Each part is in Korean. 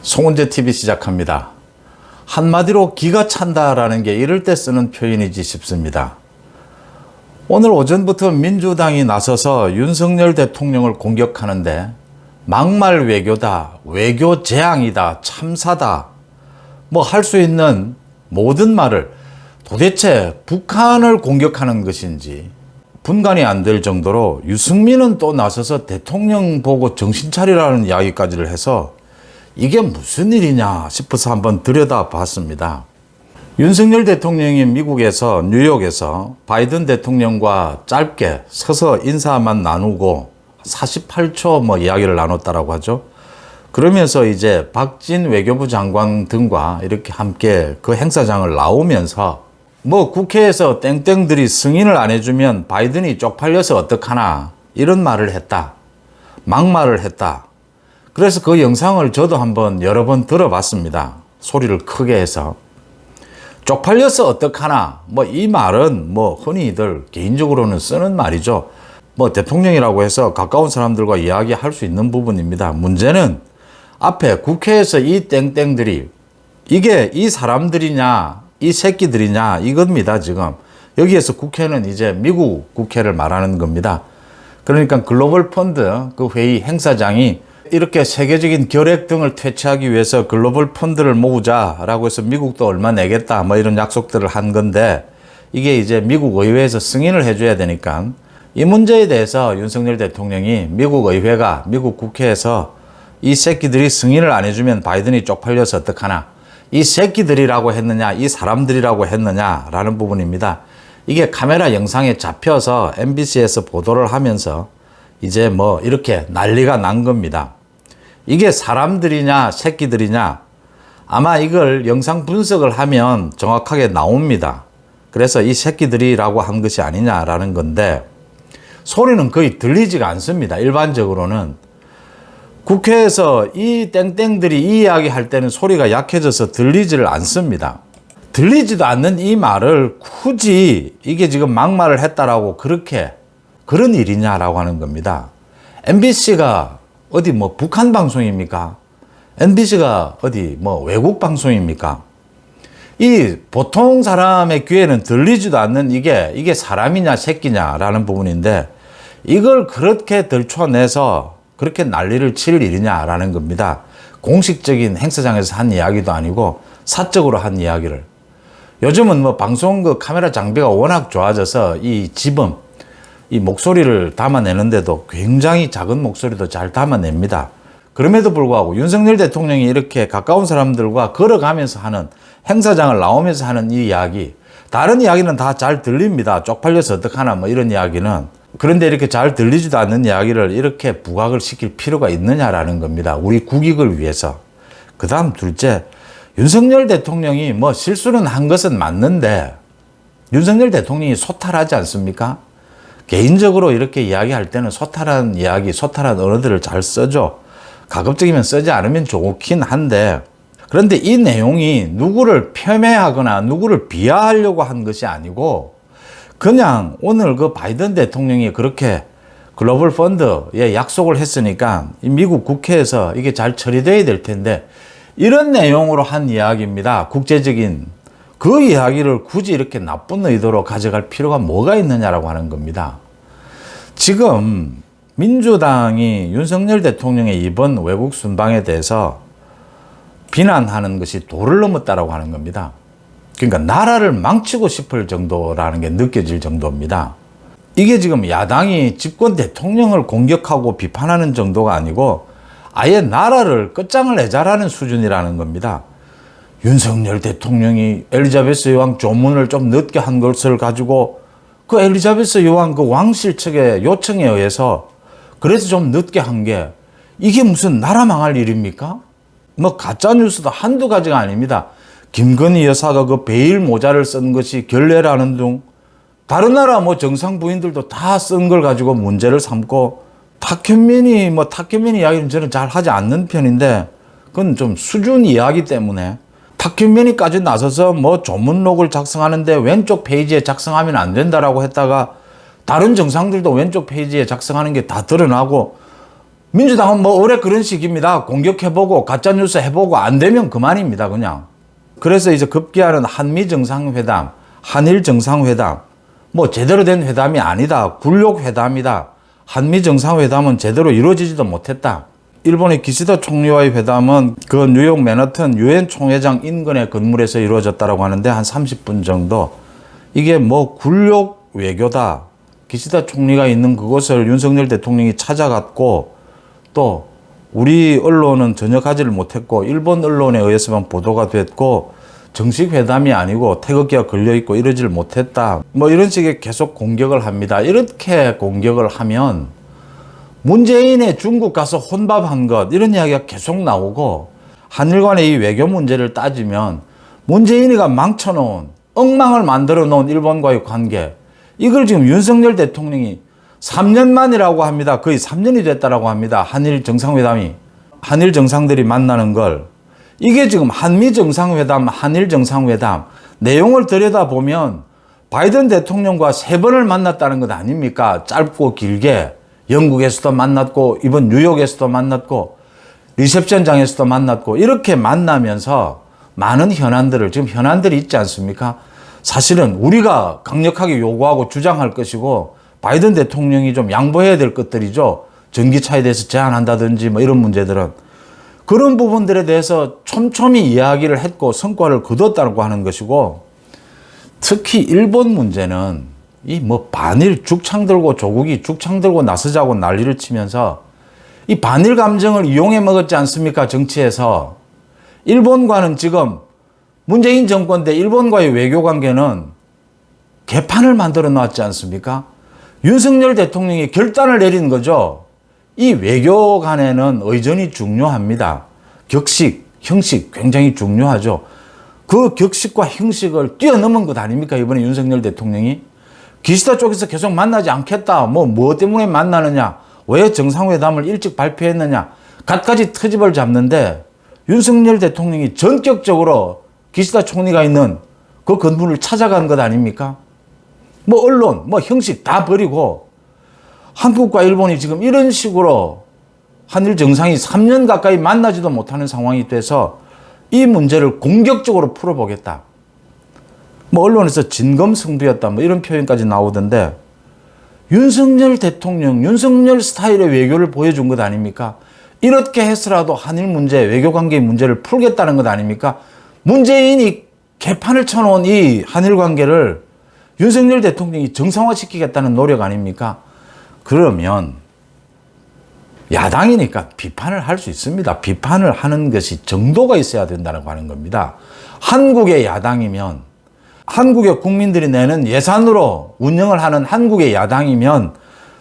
송은재 TV 시작합니다. 한마디로 기가 찬다라는 게 이럴 때 쓰는 표현이지 싶습니다. 오늘 오전부터 민주당이 나서서 윤석열 대통령을 공격하는데 막말 외교다, 외교 재앙이다, 참사다, 뭐 할 수 있는 모든 말을 도대체 북한을 공격하는 것인지 분간이 안 될 정도로 유승민은 또 나서서 대통령 보고 정신 차리라는 이야기까지를 해서 이게 무슨 일이냐 싶어서 한번 들여다봤습니다. 윤석열 대통령이 미국에서 뉴욕에서 바이든 대통령과 짧게 서서 인사만 나누고 48초 이야기를 나눴다라고 하죠. 그러면서 이제 박진 외교부 장관 등과 이렇게 함께 그 행사장을 나오면서 국회에서 땡땡들이 승인을 안 해주면 바이든이 쪽팔려서 어떡하나 이런 말을 했다. 막말을 했다. 그래서 그 영상을 저도 한번 여러 번 들어봤습니다. 소리를 크게 해서. 쪽팔려서 어떡하나. 이 말은 흔히들 개인적으로는 쓰는 말이죠. 대통령이라고 해서 가까운 사람들과 이야기할 수 있는 부분입니다. 문제는 앞에 국회에서 이 땡땡들이 이게 이 사람들이냐, 이 새끼들이냐 이겁니다, 지금. 여기에서 국회는 이제 미국 국회를 말하는 겁니다. 그러니까 글로벌 펀드 그 회의 행사장이 이렇게 세계적인 결핵 등을 퇴치하기 위해서 글로벌 펀드를 모으자라고 해서 미국도 얼마 내겠다 이런 약속들을 한 건데 이게 이제 미국 의회에서 승인을 해줘야 되니까 이 문제에 대해서 윤석열 대통령이 미국 의회가 미국 국회에서 이 새끼들이 승인을 안 해주면 바이든이 쪽팔려서 어떡하나, 이 새끼들이라고 했느냐 이 사람들이라고 했느냐라는 부분입니다. 이게 카메라 영상에 잡혀서 MBC에서 보도를 하면서 이제 이렇게 난리가 난 겁니다. 이게 사람들이냐 새끼들이냐 아마 이걸 영상 분석을 하면 정확하게 나옵니다. 그래서 이 새끼들이라고 한 것이 아니냐라는 건데 소리는 거의 들리지가 않습니다. 일반적으로는 국회에서 이 땡땡들이 이 이야기 할 때는 소리가 약해져서 들리지를 않습니다. 들리지도 않는 이 말을 굳이 이게 지금 막말을 했다라고 그런 일이냐라고 하는 겁니다. MBC가 어디 북한 방송입니까? MBC가 어디 외국 방송입니까? 이 보통 사람의 귀에는 들리지도 않는 이게 사람이냐 새끼냐라는 부분인데 이걸 그렇게 들춰내서 그렇게 난리를 칠 일이냐라는 겁니다. 공식적인 행사장에서 한 이야기도 아니고 사적으로 한 이야기를. 요즘은 방송 그 카메라 장비가 워낙 좋아져서 이 지범, 이 목소리를 담아내는데도 굉장히 작은 목소리도 잘 담아냅니다. 그럼에도 불구하고 윤석열 대통령이 이렇게 가까운 사람들과 걸어가면서 하는 행사장을 나오면서 하는 이 이야기, 다른 이야기는 다 잘 들립니다. 쪽팔려서 어떡하나 이런 이야기는. 그런데 이렇게 잘 들리지도 않는 이야기를 이렇게 부각을 시킬 필요가 있느냐라는 겁니다. 우리 국익을 위해서. 그 다음 둘째, 윤석열 대통령이 실수는 한 것은 맞는데 윤석열 대통령이 소탈하지 않습니까? 개인적으로 이렇게 이야기할 때는 소탈한 이야기, 소탈한 언어들을 잘 써줘. 가급적이면 쓰지 않으면 좋긴 한데 그런데 이 내용이 누구를 폄훼하거나 누구를 비하하려고 한 것이 아니고 그냥 오늘 그 바이든 대통령이 그렇게 글로벌 펀드에 약속을 했으니까 미국 국회에서 이게 잘 처리돼야 될 텐데 이런 내용으로 한 이야기입니다. 국제적인 그 이야기를 굳이 이렇게 나쁜 의도로 가져갈 필요가 뭐가 있느냐라고 하는 겁니다. 지금 민주당이 윤석열 대통령의 이번 외국 순방에 대해서 비난하는 것이 도를 넘었다라고 하는 겁니다. 그러니까 나라를 망치고 싶을 정도라는 게 느껴질 정도입니다. 이게 지금 야당이 집권 대통령을 공격하고 비판하는 정도가 아니고 아예 나라를 끝장을 내자라는 수준이라는 겁니다. 윤석열 대통령이 엘리자베스 여왕 조문을 좀 늦게 한 것을 가지고 그 엘리자베스 여왕 그 왕실 측의 요청에 의해서 그래서 좀 늦게 한 게 이게 무슨 나라 망할 일입니까? 가짜뉴스도 한두 가지가 아닙니다. 김건희 여사가 그 베일 모자를 쓴 것이 결례라는 둥 다른 나라 정상 부인들도 다 쓴 걸 가지고 문제를 삼고 탁현민이 이야기는 저는 잘 하지 않는 편인데 그건 좀 수준 이야기 때문에 탁현민이까지 나서서 조문록을 작성하는데 왼쪽 페이지에 작성하면 안 된다라고 했다가 다른 정상들도 왼쪽 페이지에 작성하는 게 다 드러나고 민주당은 뭐 올해 그런 식입니다. 공격해보고 가짜뉴스 해보고 안 되면 그만입니다. 그냥. 그래서 이제 급기야는 한미 정상회담, 한일 정상회담, 뭐 제대로 된 회담이 아니다. 굴욕 회담이다. 한미 정상회담은 제대로 이루어지지도 못했다. 일본의 기시다 총리와의 회담은 그 뉴욕 맨하튼 유엔 총회장 인근의 건물에서 이루어졌다고 하는데 한 30분 정도. 이게 뭐 굴욕 외교다. 기시다 총리가 있는 그곳을 윤석열 대통령이 찾아갔고 또 우리 언론은 전혀 가지를 못했고 일본 언론에 의해서만 보도가 됐고 정식 회담이 아니고 태극기가 걸려있고 이러지를 못했다. 뭐 이런 식의 계속 공격을 합니다. 이렇게 공격을 하면 문재인의 중국 가서 혼밥한 것 이런 이야기가 계속 나오고 한일 간의 이 외교 문제를 따지면 문재인이가 망쳐놓은 엉망을 만들어 놓은 일본과의 관계 이걸 지금 윤석열 대통령이 3년 만이라고 합니다. 거의 3년이 됐다라고 합니다. 한일 정상회담이. 한일 정상들이 만나는 걸. 이게 지금 한미 정상회담, 한일 정상회담 내용을 들여다보면 바이든 대통령과 3번을 만났다는 것 아닙니까? 짧고 길게. 영국에서도 만났고 이번 뉴욕에서도 만났고 리셉션장에서도 만났고 이렇게 만나면서 많은 현안들을 지금 현안들이 있지 않습니까? 사실은 우리가 강력하게 요구하고 주장할 것이고 바이든 대통령이 좀 양보해야 될 것들이죠. 전기차에 대해서 제한한다든지 뭐 이런 문제들은 그런 부분들에 대해서 촘촘히 이야기를 했고 성과를 거뒀다고 하는 것이고 특히 일본 문제는 이 뭐 반일 죽창 들고 조국이 죽창 들고 나서자고 난리를 치면서 이 반일 감정을 이용해 먹었지 않습니까? 정치에서. 일본과는 지금 문재인 정권 때 일본과의 외교 관계는 개판을 만들어 놨지 않습니까? 윤석열 대통령이 결단을 내린 거죠. 이 외교 간에는 의전이 중요합니다. 격식, 형식 굉장히 중요하죠. 그 격식과 형식을 뛰어넘은 것 아닙니까? 이번에 윤석열 대통령이. 기시다 쪽에서 계속 만나지 않겠다. 뭐 때문에 만나느냐. 왜 정상회담을 일찍 발표했느냐. 갖가지 트집을 잡는데 윤석열 대통령이 전격적으로 기시다 총리가 있는 그 건물을 찾아간 것 아닙니까? 뭐 언론, 뭐 형식 다 버리고 한국과 일본이 지금 이런 식으로 한일 정상이 3년 가까이 만나지도 못하는 상황이 돼서 이 문제를 공격적으로 풀어보겠다. 뭐 언론에서 진검승부였다 뭐 이런 표현까지 나오던데 윤석열 대통령, 윤석열 스타일의 외교를 보여준 것 아닙니까? 이렇게 해서라도 한일 문제, 외교관계의 문제를 풀겠다는 것 아닙니까? 문재인이 개판을 쳐놓은 이 한일 관계를 윤석열 대통령이 정상화시키겠다는 노력 아닙니까? 그러면 야당이니까 비판을 할 수 있습니다. 비판을 하는 것이 정도가 있어야 된다고 하는 겁니다. 한국의 야당이면 한국의 국민들이 내는 예산으로 운영을 하는 한국의 야당이면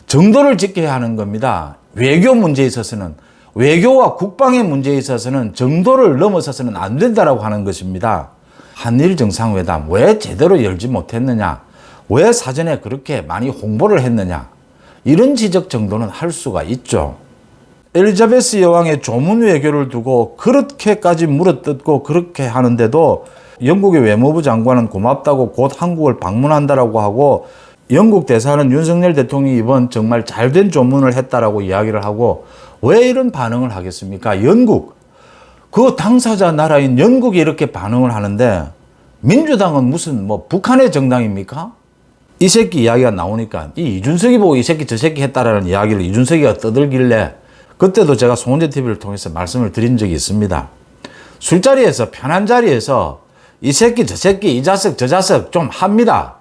정도를 지켜야 하는 겁니다. 외교 문제에 있어서는 외교와 국방의 문제에 있어서는 정도를 넘어서서는 안 된다라고 하는 것입니다. 한일 정상회담 왜 제대로 열지 못했느냐? 왜 사전에 그렇게 많이 홍보를 했느냐? 이런 지적 정도는 할 수가 있죠. 엘리자베스 여왕의 조문 외교를 두고 그렇게까지 물어뜯고 그렇게 하는데도 영국의 외무부 장관은 고맙다고 곧 한국을 방문한다라고 하고 영국 대사는 윤석열 대통령이 이번 정말 잘된 조문을 했다라고 이야기를 하고 왜 이런 반응을 하겠습니까? 영국, 그 당사자 나라인 영국이 이렇게 반응을 하는데 민주당은 무슨 뭐 북한의 정당입니까? 이 새끼 이야기가 나오니까 이 이준석이 보고 이 새끼 저 새끼 했다라는 이야기를 이준석이가 떠들길래 그때도 제가 송원재 TV를 통해서 말씀을 드린 적이 있습니다. 술자리에서 편한 자리에서 이 새끼 저 새끼 이 자식 저 자식 좀 합니다.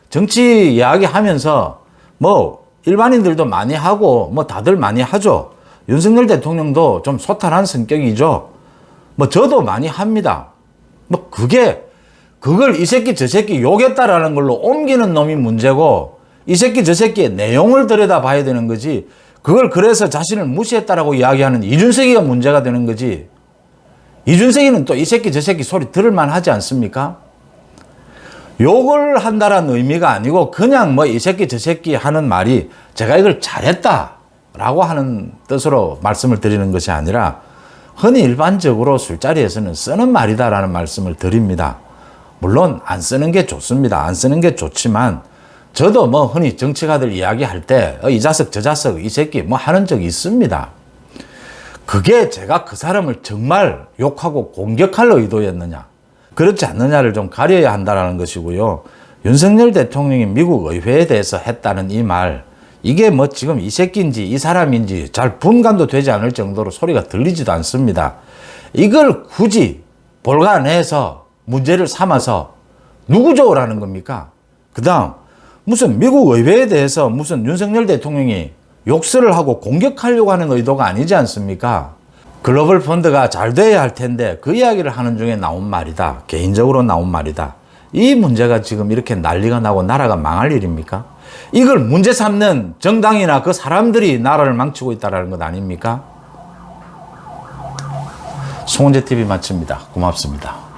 정치 이야기 하면서 뭐 일반인들도 많이 하고 뭐 다들 많이 하죠. 윤석열 대통령도 좀 소탈한 성격이죠. 뭐 저도 많이 합니다. 뭐 그걸 이 새끼 저 새끼 욕했다라는 걸로 옮기는 놈이 문제고 이 새끼 저 새끼의 내용을 들여다 봐야 되는 거지. 그걸 그래서 자신을 무시했다라고 이야기하는 이준석이가 문제가 되는 거지. 이준석이는 또 이 새끼 저 새끼 소리 들을만 하지 않습니까? 욕을 한다라는 의미가 아니고 그냥 뭐 이 새끼 저 새끼 하는 말이 제가 이걸 잘했다라고 하는 뜻으로 말씀을 드리는 것이 아니라 흔히 일반적으로 술자리에서는 쓰는 말이다라는 말씀을 드립니다. 물론 안 쓰는 게 좋습니다. 안 쓰는 게 좋지만 저도 뭐 흔히 정치가들 이야기할 때 이 자식 저 자식 이 새끼 뭐 하는 적이 있습니다. 그게 제가 그 사람을 정말 욕하고 공격할 의도였느냐, 그렇지 않느냐를 좀 가려야 한다는 것이고요. 윤석열 대통령이 미국 의회에 대해서 했다는 이 말, 이게 뭐 지금 이 새끼인지 이 사람인지 잘 분간도 되지 않을 정도로 소리가 들리지도 않습니다. 이걸 굳이 볼관해서 문제를 삼아서 누구 좋으라는 겁니까? 그 다음 무슨 미국 의회에 대해서 무슨 윤석열 대통령이 욕설을 하고 공격하려고 하는 의도가 아니지 않습니까? 글로벌 펀드가 잘 돼야 할 텐데 그 이야기를 하는 중에 나온 말이다. 개인적으로 나온 말이다. 이 문제가 지금 이렇게 난리가 나고 나라가 망할 일입니까? 이걸 문제 삼는 정당이나 그 사람들이 나라를 망치고 있다는 것 아닙니까? 송은재TV 마칩니다. 고맙습니다.